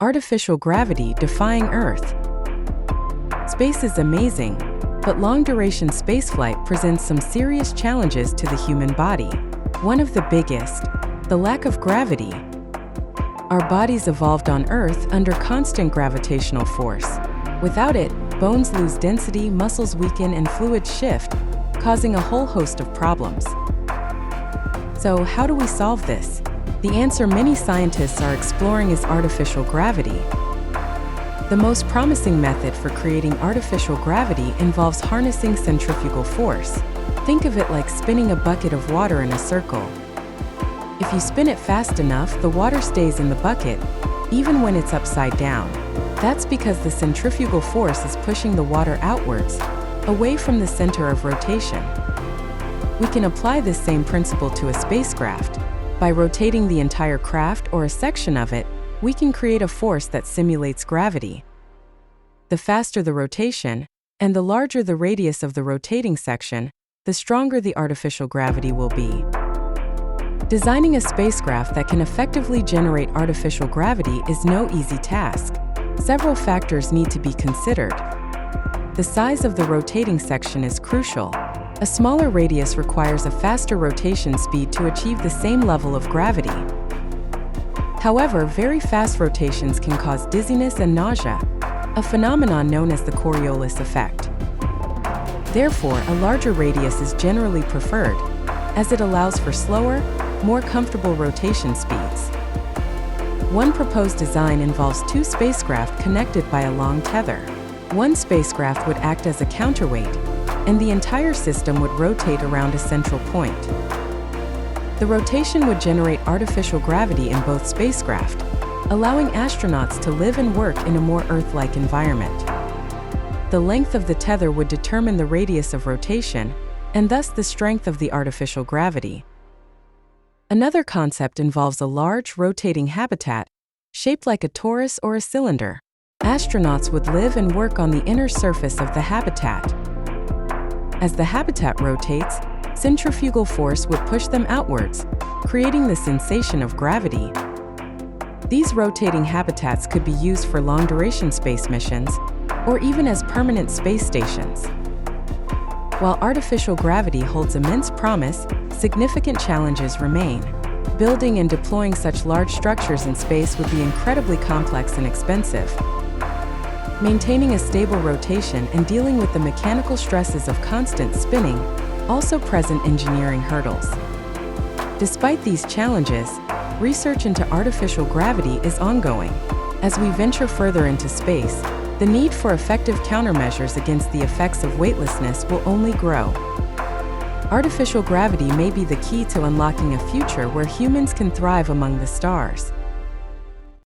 Artificial gravity defying Earth. Space is amazing, but long-duration spaceflight presents some serious challenges to the human body. One of the biggest, the lack of gravity. Our bodies evolved on Earth under constant gravitational force. Without it, bones lose density, muscles weaken, and fluids shift, causing a whole host of problems. So, how do we solve this? The answer many scientists are exploring is artificial gravity. The most promising method for creating artificial gravity involves harnessing centrifugal force. Think of it like spinning a bucket of water in a circle. If you spin it fast enough, the water stays in the bucket, even when it's upside down. That's because the centrifugal force is pushing the water outwards, away from the center of rotation. We can apply this same principle to a spacecraft. By rotating the entire craft or a section of it, we can create a force that simulates gravity. The faster the rotation, and the larger the radius of the rotating section, the stronger the artificial gravity will be. Designing a spacecraft that can effectively generate artificial gravity is no easy task. Several factors need to be considered. The size of the rotating section is crucial. A smaller radius requires a faster rotation speed to achieve the same level of gravity. However, very fast rotations can cause dizziness and nausea, a phenomenon known as the Coriolis effect. Therefore, a larger radius is generally preferred, as it allows for slower, more comfortable rotation speeds. One proposed design involves two spacecraft connected by a long tether. One spacecraft would act as a counterweight, and the entire system would rotate around a central point. The rotation would generate artificial gravity in both spacecraft, allowing astronauts to live and work in a more Earth-like environment. The length of the tether would determine the radius of rotation, and thus the strength of the artificial gravity. Another concept involves a large, rotating habitat, shaped like a torus or a cylinder. Astronauts would live and work on the inner surface of the habitat. As the habitat rotates, centrifugal force would push them outwards, creating the sensation of gravity. These rotating habitats could be used for long-duration space missions, or even as permanent space stations. While artificial gravity holds immense promise, significant challenges remain. Building and deploying such large structures in space would be incredibly complex and expensive. Maintaining a stable rotation and dealing with the mechanical stresses of constant spinning also present engineering hurdles. Despite these challenges, research into artificial gravity is ongoing. As we venture further into space, the need for effective countermeasures against the effects of weightlessness will only grow. Artificial gravity may be the key to unlocking a future where humans can thrive among the stars.